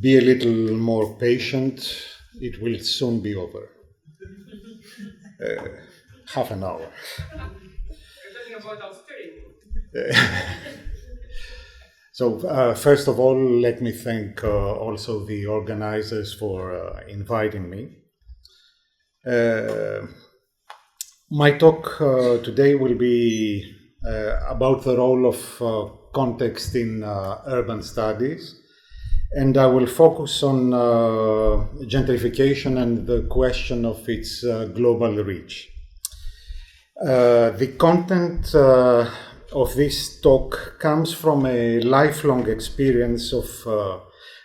Be a little more patient. It will soon be over. Half an hour. So first of all, let me thank also the organizers for inviting me. My talk today will be about the role of context in urban studies, and I will focus on gentrification and the question of its global reach. The content of this talk comes from a lifelong experience of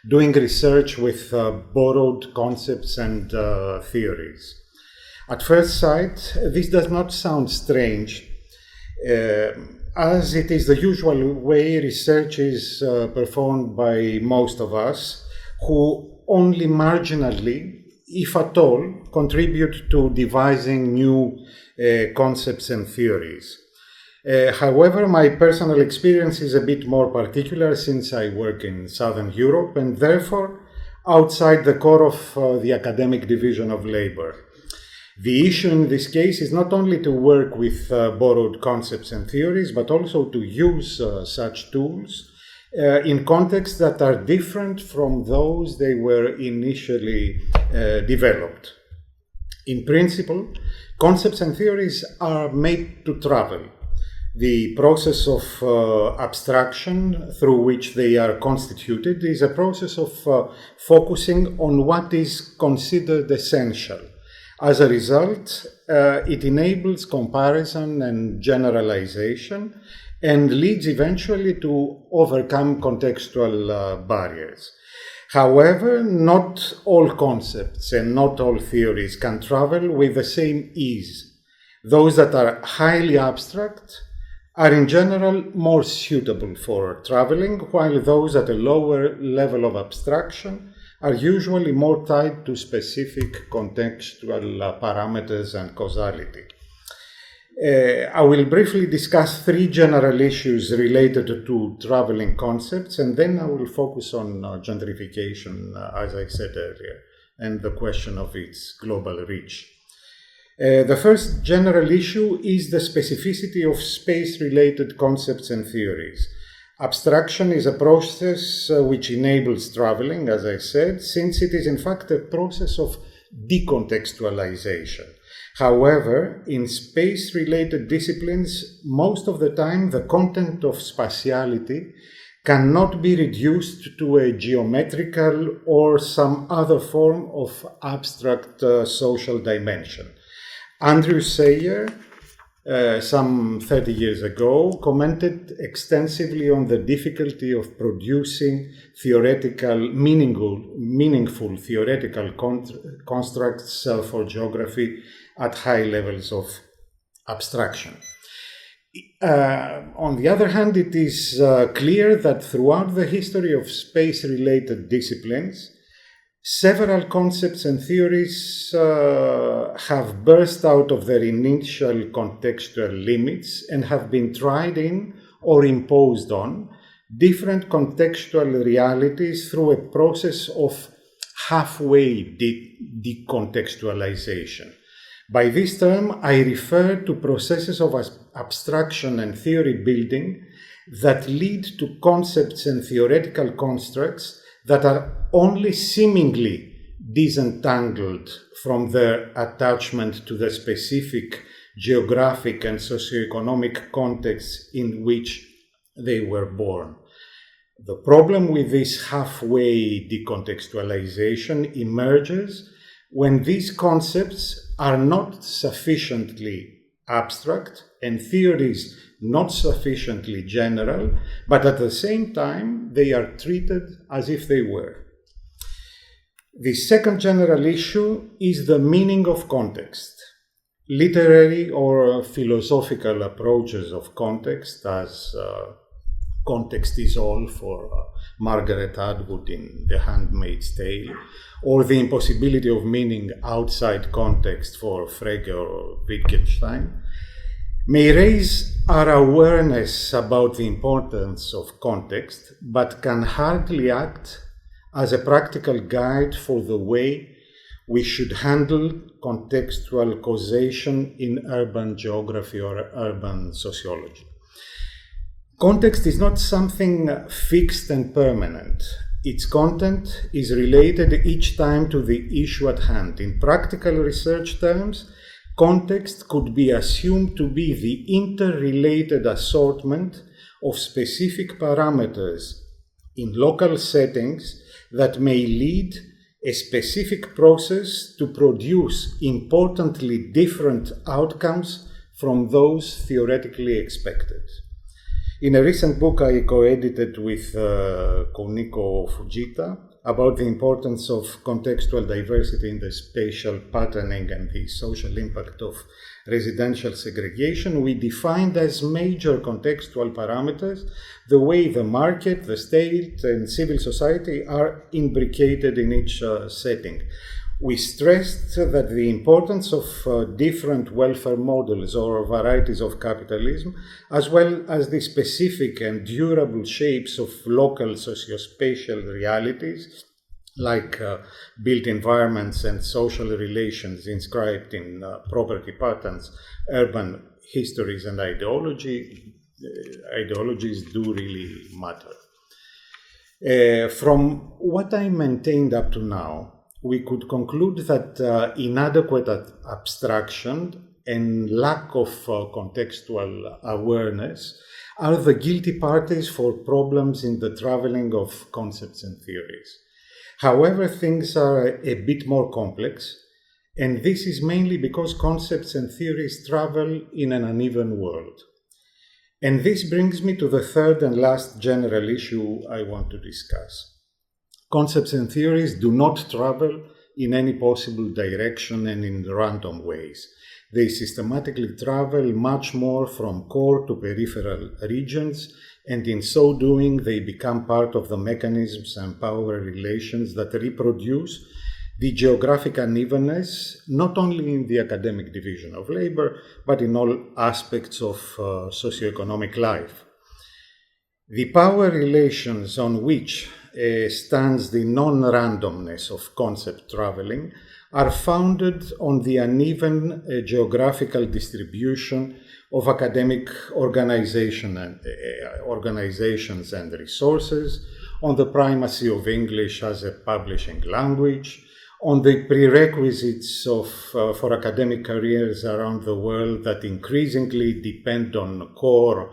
doing research with borrowed concepts and theories. At first sight, this does not sound strange, as it is the usual way research is performed by most of us, who only marginally, if at all, contribute to devising new concepts and theories. However, my personal experience is a bit more particular since I work in Southern Europe and therefore outside the core of the academic division of labor. The issue in this case is not only to work with borrowed concepts and theories, but also to use such tools in contexts that are different from those they were initially developed. In principle, concepts and theories are made to travel. The process of abstraction through which they are constituted is a process of focusing on what is considered essential. As a result, it enables comparison and generalization and leads eventually to overcome contextual barriers. However, not all concepts and not all theories can travel with the same ease. Those that are highly abstract are in general more suitable for traveling, while those at a lower level of abstraction are usually more tied to specific contextual parameters and causality. I will briefly discuss three general issues related to traveling concepts, and then I will focus on gentrification, as I said earlier, and the question of its global reach. The first general issue is the specificity of space-related concepts and theories. Abstraction is a process which enables traveling, as I said, since it is in fact a process of decontextualization. However, in space-related disciplines, most of the time the content of spatiality cannot be reduced to a geometrical or some other form of abstract social dimension. Andrew Sayer, some 30 years ago, commented extensively on the difficulty of producing meaningful theoretical constructs for geography at high levels of abstraction. On the other hand, it is clear that throughout the history of space-related disciplines, several concepts and theories have burst out of their initial contextual limits and have been tried in or imposed on different contextual realities through a process of halfway decontextualization. By this term, I refer to processes of abstraction and theory building that lead to concepts and theoretical constructs that are only seemingly disentangled from their attachment to the specific geographic and socioeconomic context in which they were born. The problem with this halfway decontextualization emerges when these concepts are not sufficiently abstract and theories not sufficiently general, but at the same time they are treated as if they were. The second general issue is the meaning of context. Literary or philosophical approaches of context, as Context is All for Margaret Atwood in The Handmaid's Tale, or the impossibility of meaning outside context for Frege or Wittgenstein, may raise our awareness about the importance of context, but can hardly act as a practical guide for the way we should handle contextual causation in urban geography or urban sociology. Context is not something fixed and permanent. Its content is related each time to the issue at hand. In practical research terms, context could be assumed to be the interrelated assortment of specific parameters in local settings that may lead a specific process to produce importantly different outcomes from those theoretically expected. In a recent book I co-edited with Koniko Fujita about the importance of contextual diversity in the spatial patterning and the social impact of residential segregation, we defined as major contextual parameters the way the market, the state, and civil society are imbricated in each setting. We stressed that the importance of different welfare models or varieties of capitalism, as well as the specific and durable shapes of local socio-spatial realities, like built environments and social relations inscribed in property patterns, urban histories, and ideologies do really matter. From what I maintained up to now, we could conclude that inadequate abstraction and lack of contextual awareness are the guilty parties for problems in the traveling of concepts and theories. However, things are a bit more complex, and this is mainly because concepts and theories travel in an uneven world. And this brings me to the third and last general issue I want to discuss. Concepts and theories do not travel in any possible direction and in random ways. They systematically travel much more from core to peripheral regions, and in so doing, they become part of the mechanisms and power relations that reproduce the geographic unevenness, not only in the academic division of labor, but in all aspects of socioeconomic life. The power relations on which stands the non-randomness of concept traveling are founded on the uneven geographical distribution of academic organizations and resources, on the primacy of English as a publishing language, on the prerequisites for academic careers around the world that increasingly depend on core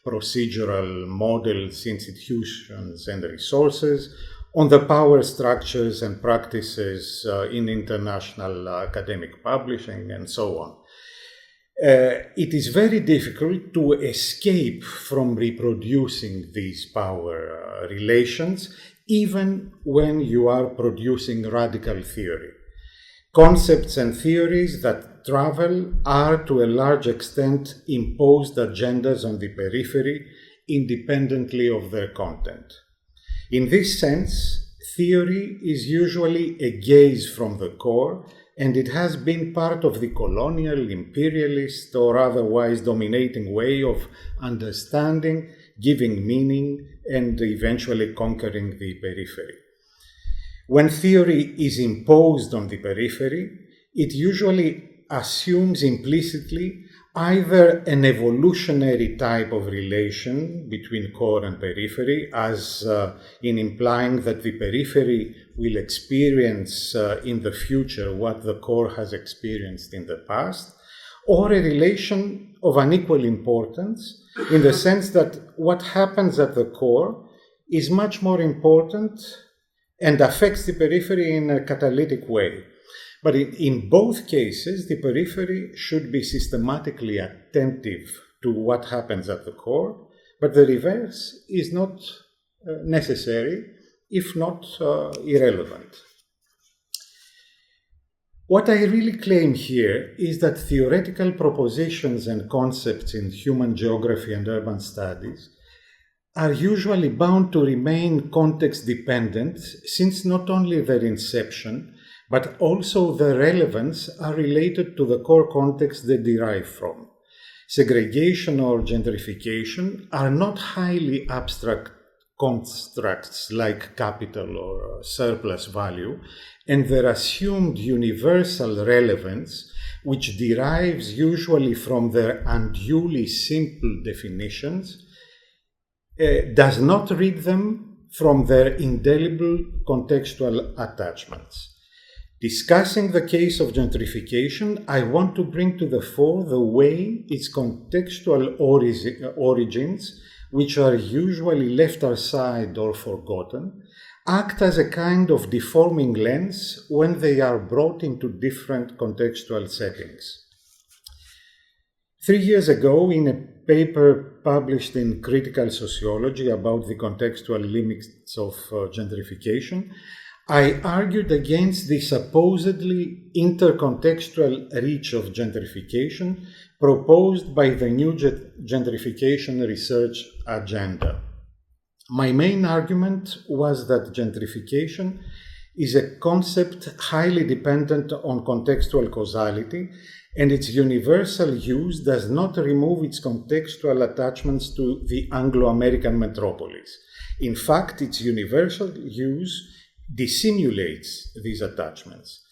procedural models, institutions, and resources, on the power structures and practices in international academic publishing, and so on. It is very difficult to escape from reproducing these power relations, even when you are producing radical theory. Concepts and theories that travel are to a large extent imposed agendas on the periphery independently of their content. In this sense, theory is usually a gaze from the core, and it has been part of the colonial, imperialist, or otherwise dominating way of understanding, giving meaning, and eventually conquering the periphery. When theory is imposed on the periphery, it usually assumes implicitly either an evolutionary type of relation between core and periphery, as in implying that the periphery will experience in the future what the core has experienced in the past, or a relation of unequal importance in the sense that what happens at the core is much more important and affects the periphery in a catalytic way. But in both cases, the periphery should be systematically attentive to what happens at the core, but the reverse is not necessary, if not irrelevant. What I really claim here is that theoretical propositions and concepts in human geography and urban studies are usually bound to remain context-dependent, since not only their inception, but also their relevance are related to the core context they derive from. Segregation or gentrification are not highly abstract constructs like capital or surplus value, and their assumed universal relevance, which derives usually from their unduly simple definitions, does not rid them from their indelible contextual attachments. Discussing the case of gentrification, I want to bring to the fore the way its contextual origins, which are usually left aside or forgotten, act as a kind of deforming lens when they are brought into different contextual settings. 3 years ago, in a paper published in Critical Sociology about the contextual limits of gentrification, I argued against the supposedly intercontextual reach of gentrification proposed by the new gentrification research agenda. My main argument was that gentrification is a concept highly dependent on contextual causality, and its universal use does not remove its contextual attachments to the Anglo-American metropolis. In fact, its universal use dissimulates these attachments.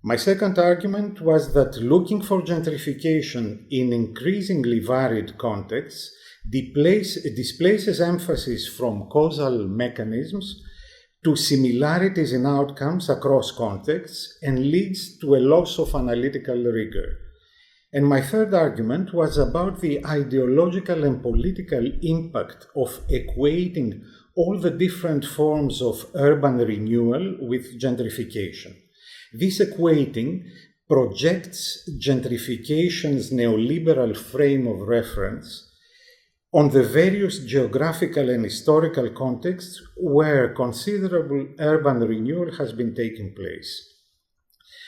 My second argument was that looking for gentrification in increasingly varied contexts displaces emphasis from causal mechanisms to similarities in outcomes across contexts and leads to a loss of analytical rigor. And my third argument was about the ideological and political impact of equating all the different forms of urban renewal with gentrification. This equating projects gentrification's neoliberal frame of reference on the various geographical and historical contexts where considerable urban renewal has been taking place.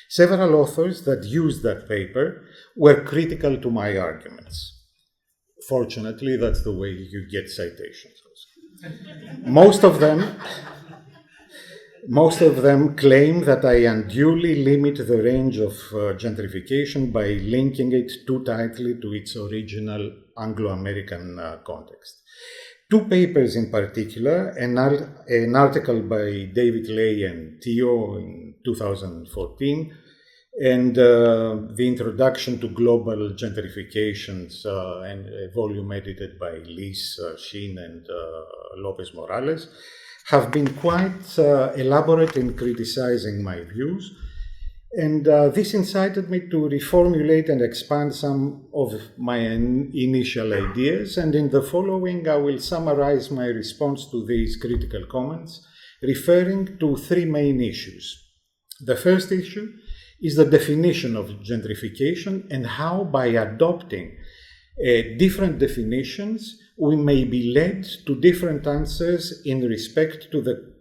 Several authors that used that paper were critical to my arguments. Fortunately, that's the way you get citations. Most of them claim that I unduly limit the range of gentrification by linking it too tightly to its original Anglo-American context. Two papers in particular, an article by David Ley and Theo in 2014, and the introduction to global gentrifications and a volume edited by Liz Sheen and Lopez Morales, have been quite elaborate in criticizing my views. And this incited me to reformulate and expand some of my initial ideas. And in the following, I will summarize my response to these critical comments, referring to three main issues. The first issue is the definition of gentrification and how, by adopting different definitions, we may be led to different answers in respect to the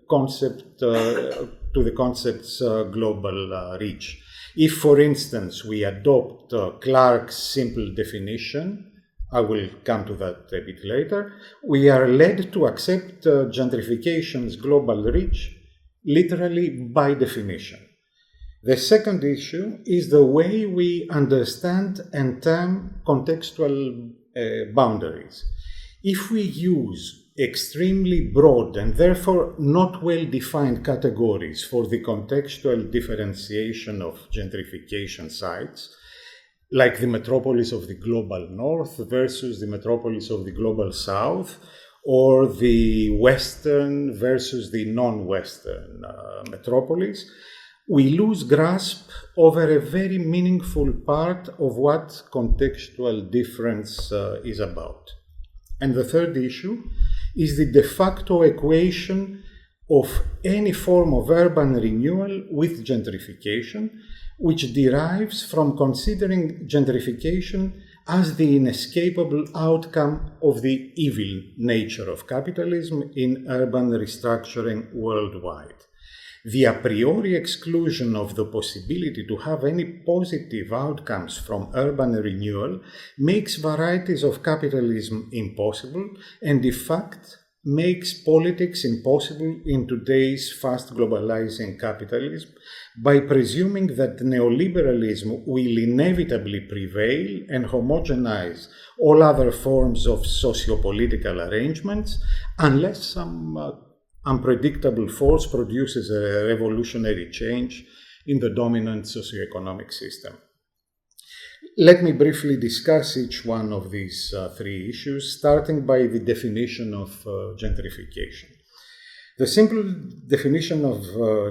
concept's global reach. If, for instance, we adopt Clarke's simple definition, I will come to that a bit later, we are led to accept gentrification's global reach literally by definition. The second issue is the way we understand and term contextual boundaries. If we use extremely broad and therefore not well-defined categories for the contextual differentiation of gentrification sites, like the metropolis of the global north versus the metropolis of the global south, or the western versus the non-western metropolis, we lose grasp over a very meaningful part of what contextual difference is about. And the third issue is the de facto equation of any form of urban renewal with gentrification, which derives from considering gentrification as the inescapable outcome of the evil nature of capitalism in urban restructuring worldwide. The a priori exclusion of the possibility to have any positive outcomes from urban renewal makes varieties of capitalism impossible and, in fact, makes politics impossible in today's fast globalizing capitalism by presuming that neoliberalism will inevitably prevail and homogenize all other forms of socio-political arrangements unless some unpredictable force produces a revolutionary change in the dominant socioeconomic system. Let me briefly discuss each one of these three issues, starting by the definition of gentrification. The simple definition of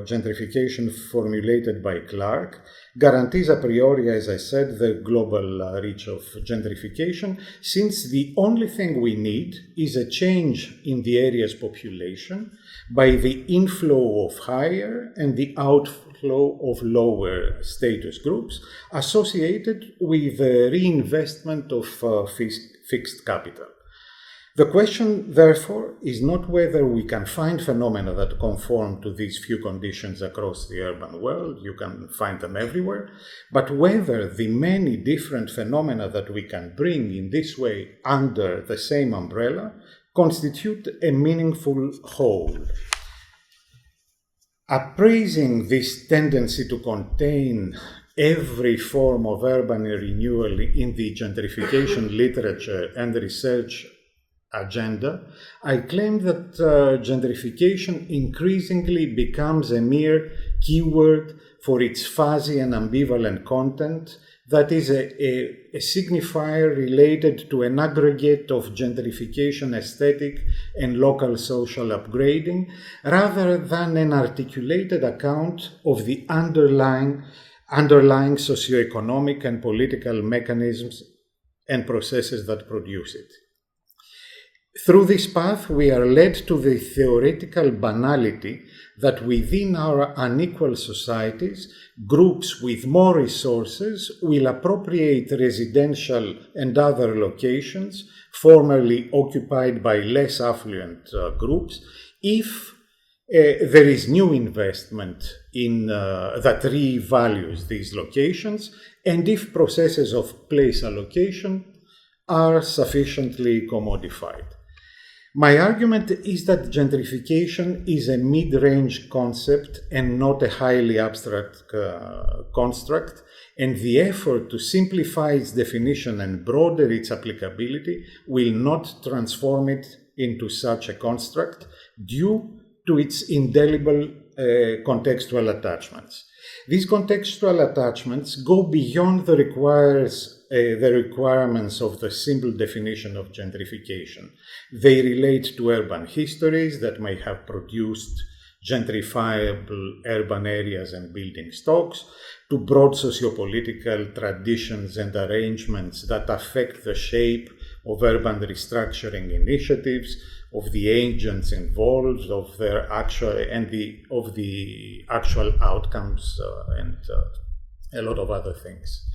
gentrification formulated by Clark guarantees a priori, as I said, the global reach of gentrification, since the only thing we need is a change in the area's population by the inflow of higher and the outflow of lower status groups associated with the reinvestment of fixed capital. The question, therefore, is not whether we can find phenomena that conform to these few conditions across the urban world, you can find them everywhere, but whether the many different phenomena that we can bring in this way under the same umbrella constitute a meaningful whole. Appraising this tendency to contain every form of urban renewal in the gentrification literature and research agenda, I claim that gentrification increasingly becomes a mere keyword for its fuzzy and ambivalent content that is a signifier related to an aggregate of gentrification aesthetic and local social upgrading, rather than an articulated account of the underlying socioeconomic and political mechanisms and processes that produce it. Through this path, we are led to the theoretical banality that within our unequal societies, groups with more resources will appropriate residential and other locations formerly occupied by less affluent groups if there is new investment in that revalues these locations, and if processes of place allocation are sufficiently commodified. My argument is that gentrification is a mid-range concept and not a highly abstract construct, and the effort to simplify its definition and broaden its applicability will not transform it into such a construct due to its indelible contextual attachments. These contextual attachments go beyond the requirements of the simple definition of gentrification. They relate to urban histories that may have produced gentrifiable urban areas and building stocks, to broad sociopolitical traditions and arrangements that affect the shape of urban restructuring initiatives, of the agents involved, of their actual outcomes, and a lot of other things.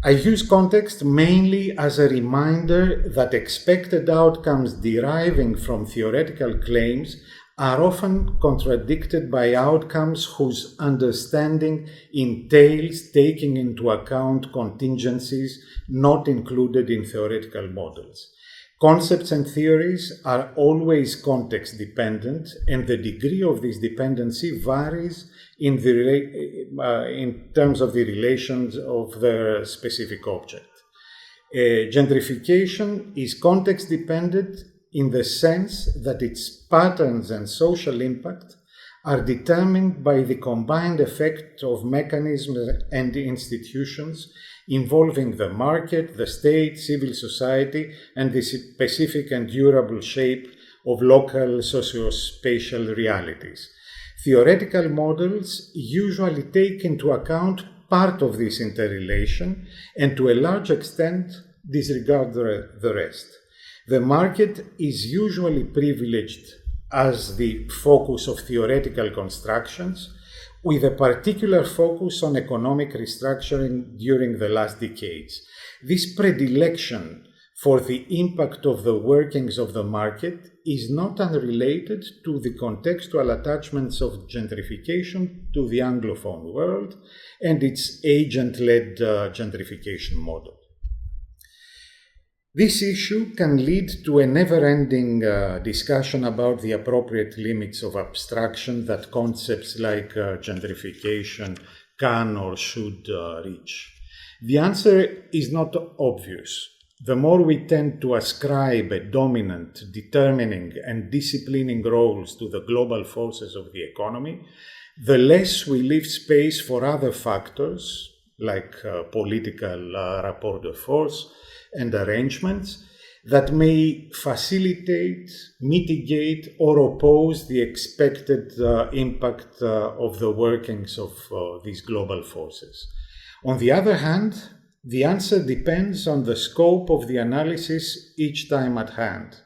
I use context mainly as a reminder that expected outcomes deriving from theoretical claims are often contradicted by outcomes whose understanding entails taking into account contingencies not included in theoretical models. Concepts and theories are always context dependent, and the degree of this dependency varies in terms of the relations of their specific object. Gentrification is context dependent in the sense that its patterns and social impact are determined by the combined effect of mechanisms and institutions involving the market, the state, civil society, and the specific and durable shape of local socio-spatial realities. Theoretical models usually take into account part of this interrelation and to a large extent disregard the rest. The market is usually privileged as the focus of theoretical constructions, with a particular focus on economic restructuring during the last decades. This predilection for the impact of the workings of the market is not unrelated to the contextual attachments of gentrification to the Anglophone world and its agent-led gentrification model. This issue can lead to a never-ending discussion about the appropriate limits of abstraction that concepts like gentrification can or should reach. The answer is not obvious. The more we tend to ascribe a dominant, determining, and disciplining roles to the global forces of the economy, the less we leave space for other factors like political rapport de force and arrangements that may facilitate, mitigate, or oppose the expected impact of the workings of these global forces. On the other hand, the answer depends on the scope of the analysis each time at hand.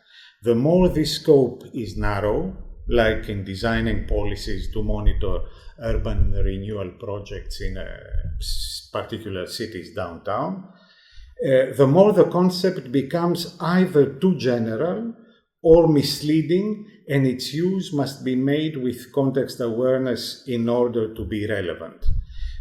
The more this scope is narrow, like in designing policies to monitor urban renewal projects in particular cities downtown, the more the concept becomes either too general or misleading, and its use must be made with context awareness in order to be relevant.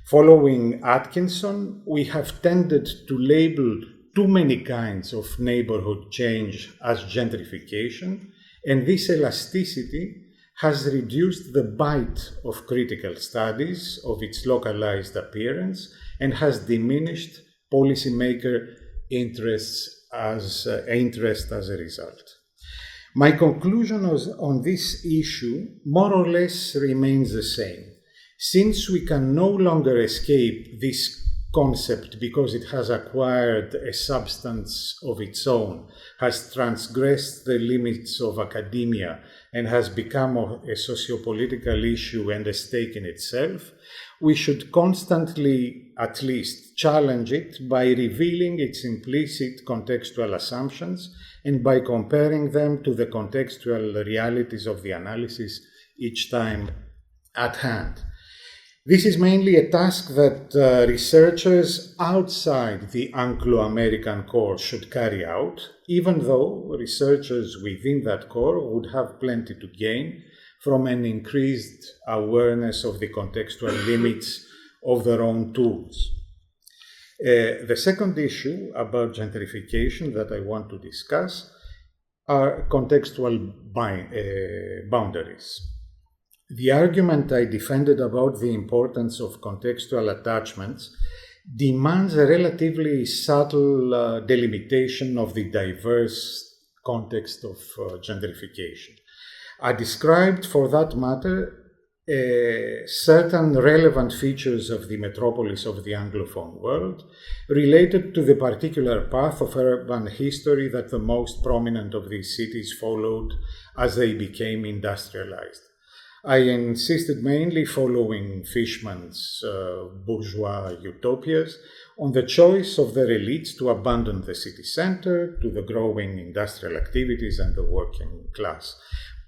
Following Atkinson, we have tended to label too many kinds of neighborhood change as gentrification, and this elasticity has reduced the bite of critical studies of its localized appearance and has diminished policymaker interest as a result. My conclusion on this issue more or less remains the same. Since we can no longer escape this concept because it has acquired a substance of its own, has transgressed the limits of academia, and has become a socio-political issue and a stake in itself, we should constantly, at least, challenge it by revealing its implicit contextual assumptions and by comparing them to the contextual realities of the analysis each time at hand. This is mainly a task that researchers outside the Anglo-American core should carry out, even though researchers within that core would have plenty to gain from an increased awareness of the contextual limits of their own tools. The second issue about gentrification that I want to discuss are contextual boundaries. The argument I defended about the importance of contextual attachments demands a relatively subtle delimitation of the diverse context of gentrification. I described, for that matter, certain relevant features of the metropolis of the Anglophone world related to the particular path of urban history that the most prominent of these cities followed as they became industrialized. I insisted mainly, following Fishman's bourgeois utopias, on the choice of their elites to abandon the city center to the growing industrial activities and the working class.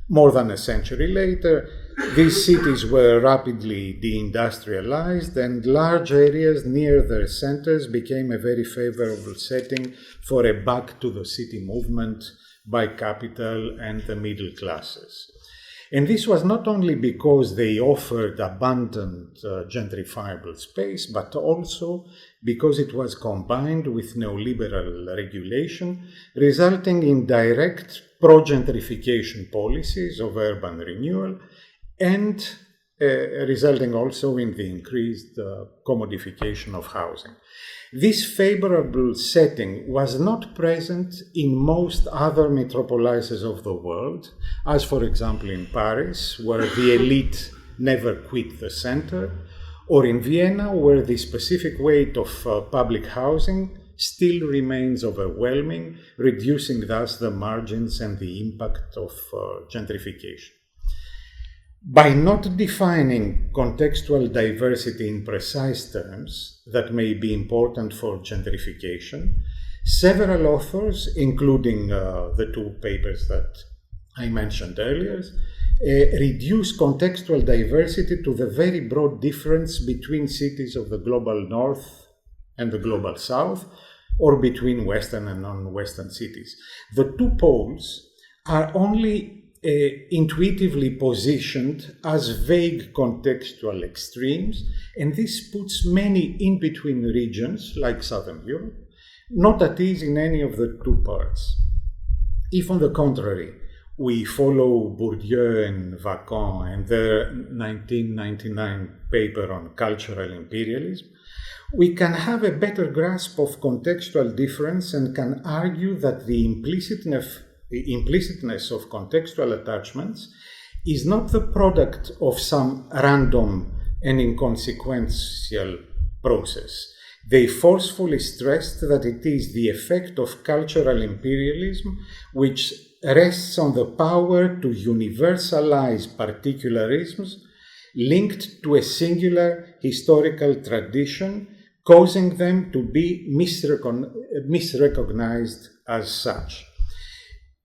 More than a century later, these cities were rapidly deindustrialized, and large areas near their centers became a very favorable setting for a back to the city movement by capital and the middle classes. And this was not only because they offered abundant gentrifiable space, but also because it was combined with neoliberal regulation, resulting in direct pro-gentrification policies of urban renewal and resulting also in the increased commodification of housing. This favorable setting was not present in most other metropolises of the world, as for example in Paris, where the elite never quit the center, or in Vienna, where the specific weight of public housing still remains overwhelming, reducing thus the margins and the impact of gentrification. By not defining contextual diversity in precise terms that may be important for gentrification, several authors, including the two papers that I mentioned earlier, reduce contextual diversity to the very broad difference between cities of the global north and the global south, or between Western and non-Western cities. The two poles are only intuitively positioned as vague contextual extremes, and this puts many in-between regions, like Southern Europe, not at ease in any of the two parts. If, on the contrary, we follow Bourdieu and Vacon and their 1999 paper on cultural imperialism, we can have a better grasp of contextual difference and can argue that the implicitness of contextual attachments is not the product of some random and inconsequential process. They forcefully stressed that it is the effect of cultural imperialism which rests on the power to universalize particularisms linked to a singular historical tradition, causing them to be misrecognized as such.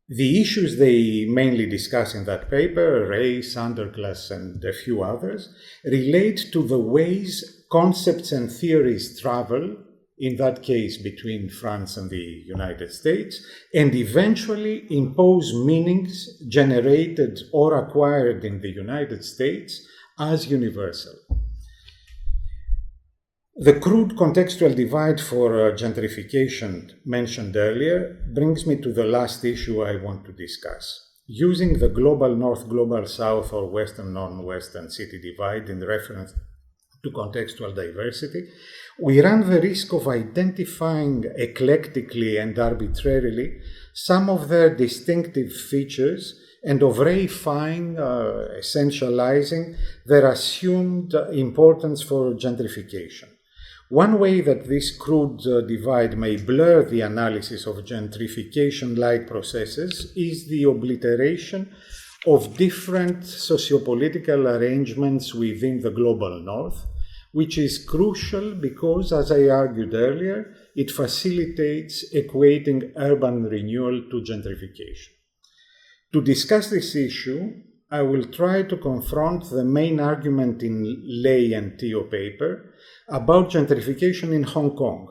The issues they mainly discuss in that paper, race, underclass, and a few others, relate to the ways concepts and theories travel, in that case between France and the United States, and eventually impose meanings generated or acquired in the United States as universal. The crude contextual divide for gentrification mentioned earlier brings me to the last issue I want to discuss. Using the global north, global south, or western non-western city divide in reference to contextual diversity, we run the risk of identifying eclectically and arbitrarily some of their distinctive features and of reifying, essentializing their assumed importance for gentrification. One way that this crude divide may blur the analysis of gentrification-like processes is the obliteration of different sociopolitical arrangements within the global north, which is crucial because, as I argued earlier, it facilitates equating urban renewal to gentrification. To discuss this issue, I will try to confront the main argument in Lei and Teo paper about gentrification in Hong Kong.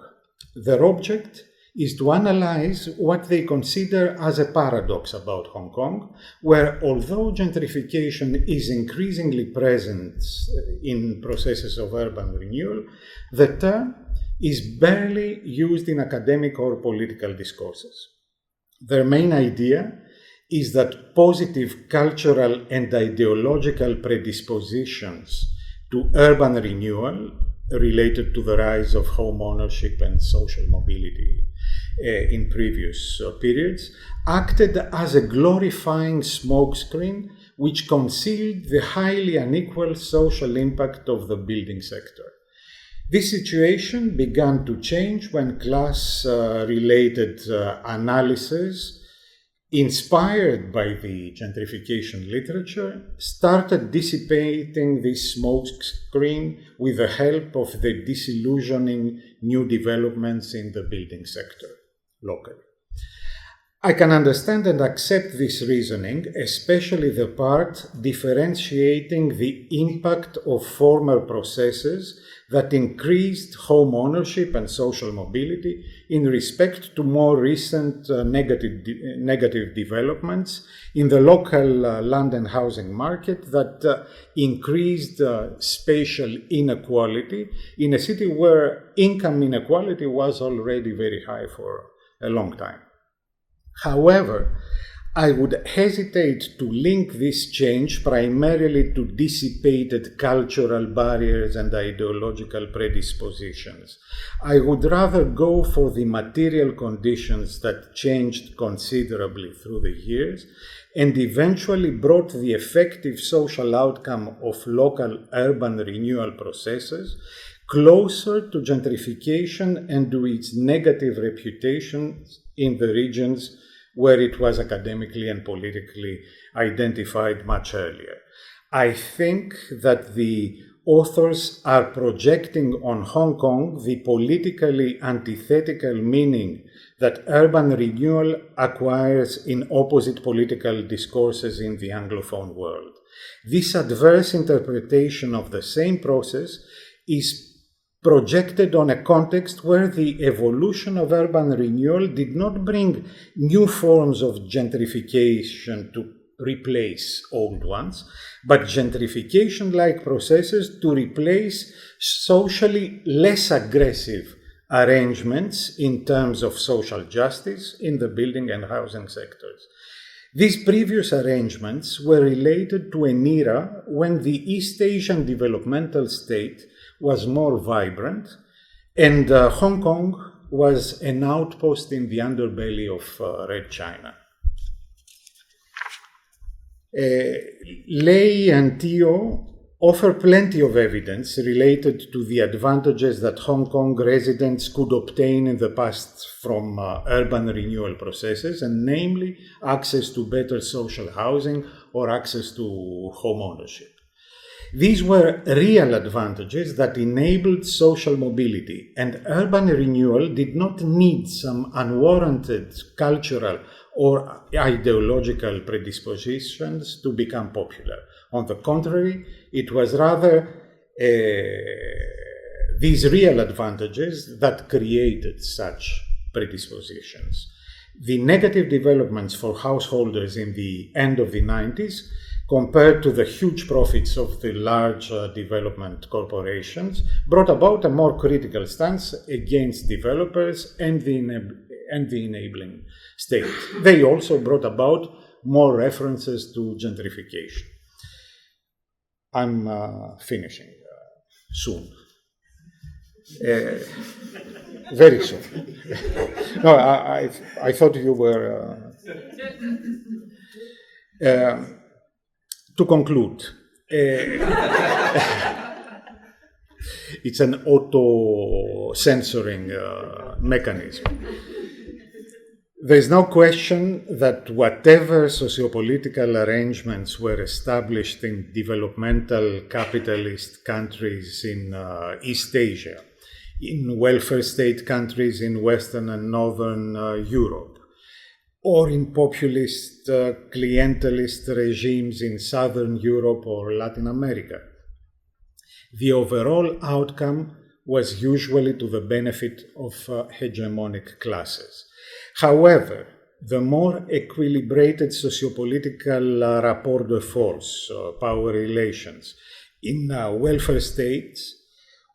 Their object is to analyze what they consider as a paradox about Hong Kong, where although gentrification is increasingly present in processes of urban renewal, the term is barely used in academic or political discourses. Their main idea is that positive cultural and ideological predispositions to urban renewal related to the rise of home ownership and social mobility in previous periods acted as a glorifying smokescreen which concealed the highly unequal social impact of the building sector. This situation began to change when class-related analysis, inspired by the gentrification literature, started dissipating this smokescreen with the help of the disillusioning new developments in the building sector locally. I can understand and accept this reasoning, especially the part differentiating the impact of former processes that increased home ownership and social mobility in respect to more recent negative developments in the local land and housing market that increased spatial inequality in a city where income inequality was already very high for a long time. However, I would hesitate to link this change primarily to dissipated cultural barriers and ideological predispositions. I would rather go for the material conditions that changed considerably through the years and eventually brought the effective social outcome of local urban renewal processes closer to gentrification and to its negative reputation in the regions where it was academically and politically identified much earlier. I think that the authors are projecting on Hong Kong the politically antithetical meaning that urban renewal acquires in opposite political discourses in the Anglophone world. This adverse interpretation of the same process is projected on a context where the evolution of urban renewal did not bring new forms of gentrification to replace old ones, but gentrification-like processes to replace socially less aggressive arrangements in terms of social justice in the building and housing sectors. These previous arrangements were related to an era when the East Asian developmental state was more vibrant, and Hong Kong was an outpost in the underbelly of Red China. Lei and Teo offer plenty of evidence related to the advantages that Hong Kong residents could obtain in the past from urban renewal processes, and namely access to better social housing or access to home ownership. These were real advantages that enabled social mobility, and urban renewal did not need some unwarranted cultural or ideological predispositions to become popular. On the contrary, it was rather these real advantages that created such predispositions. The negative developments for householders in the end of the 90s, compared to the huge profits of the large development corporations, brought about a more critical stance against developers and the enabling state. They also brought about more references to gentrification. I'm finishing soon. Very soon. No, I thought you were... to conclude, it's an auto-censoring mechanism. There's no question that whatever sociopolitical arrangements were established in developmental capitalist countries in East Asia, in welfare state countries in Western and Northern Europe, or in populist, clientelist regimes in Southern Europe or Latin America, the overall outcome was usually to the benefit of hegemonic classes. However, the more equilibrated sociopolitical rapport de force, power relations, in welfare states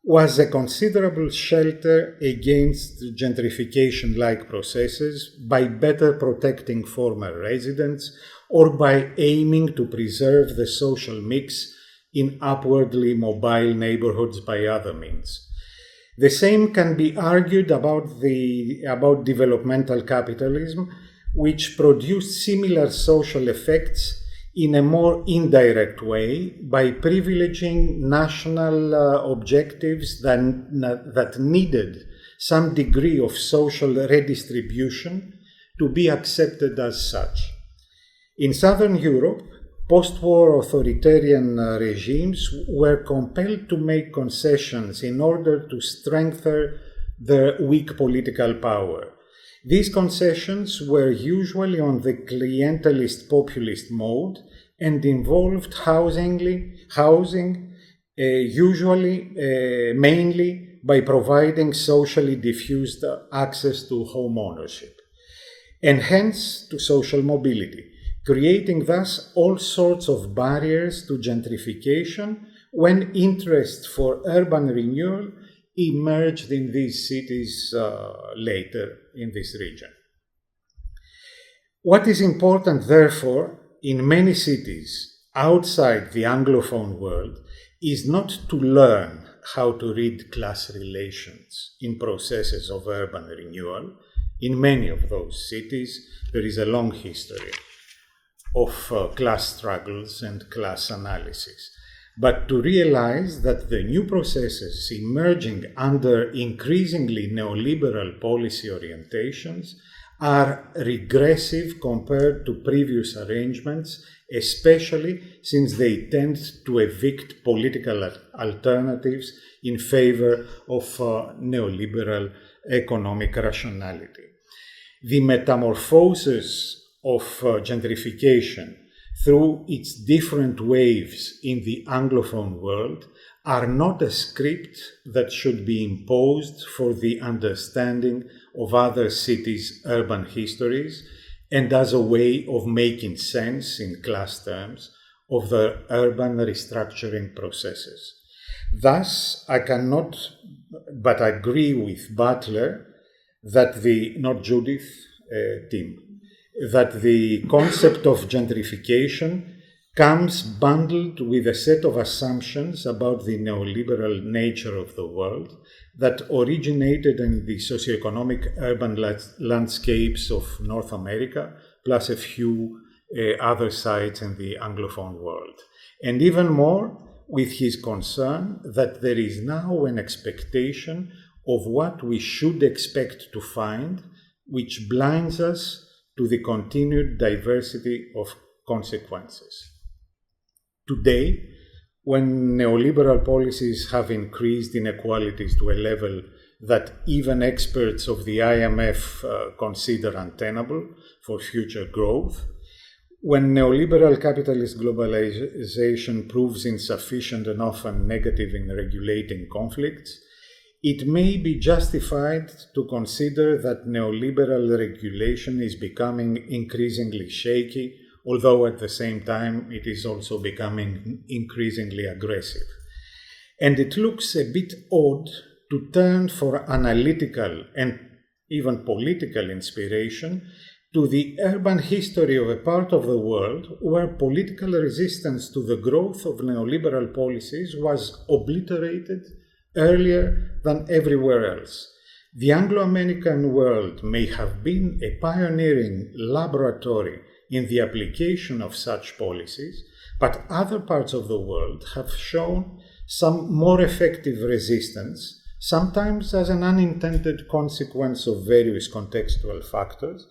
was a considerable shelter against gentrification-like processes by better protecting former residents or by aiming to preserve the social mix in upwardly mobile neighborhoods by other means. The same can be argued about developmental capitalism, which produced similar social effects in a more indirect way by privileging national objectives that needed some degree of social redistribution to be accepted as such. In Southern Europe, post-war authoritarian regimes were compelled to make concessions in order to strengthen their weak political power. These concessions were usually on the clientelist populist mode and involved housing mainly by providing socially diffused access to home ownership, and hence to social mobility, creating thus all sorts of barriers to gentrification when interest for urban renewal emerged in these cities later in this region. What is important, therefore, in many cities outside the Anglophone world is not to learn how to read class relations in processes of urban renewal. In many of those cities, there is a long history of class struggles and class analysis, but to realize that the new processes emerging under increasingly neoliberal policy orientations are regressive compared to previous arrangements, especially since they tend to evict political alternatives in favor of neoliberal economic rationality. The metamorphosis of gentrification through its different waves in the Anglophone world are not a script that should be imposed for the understanding of other cities' urban histories and as a way of making sense in class terms of the urban restructuring processes. Thus, I cannot but agree with Butler that not Judith, Tim, that the concept of gentrification comes bundled with a set of assumptions about the neoliberal nature of the world that originated in the socioeconomic urban landscapes of North America, plus a few other sites in the Anglophone world. And even more, with his concern that there is now an expectation of what we should expect to find, which blinds us to the continued diversity of consequences. Today, when neoliberal policies have increased inequalities to a level that even experts of the IMF consider untenable for future growth, when neoliberal capitalist globalization proves insufficient and often negative in regulating conflicts, it may be justified to consider that neoliberal regulation is becoming increasingly shaky, although at the same time it is also becoming increasingly aggressive. And it looks a bit odd to turn for analytical and even political inspiration to the urban history of a part of the world where political resistance to the growth of neoliberal policies was obliterated earlier than everywhere else. The Anglo-American world may have been a pioneering laboratory in the application of such policies, but other parts of the world have shown some more effective resistance, sometimes as an unintended consequence of various contextual factors,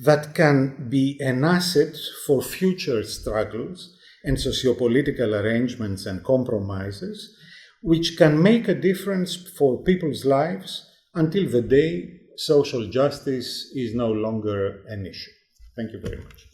that can be an asset for future struggles and sociopolitical arrangements and compromises, which can make a difference for people's lives until the day social justice is no longer an issue. Thank you very much.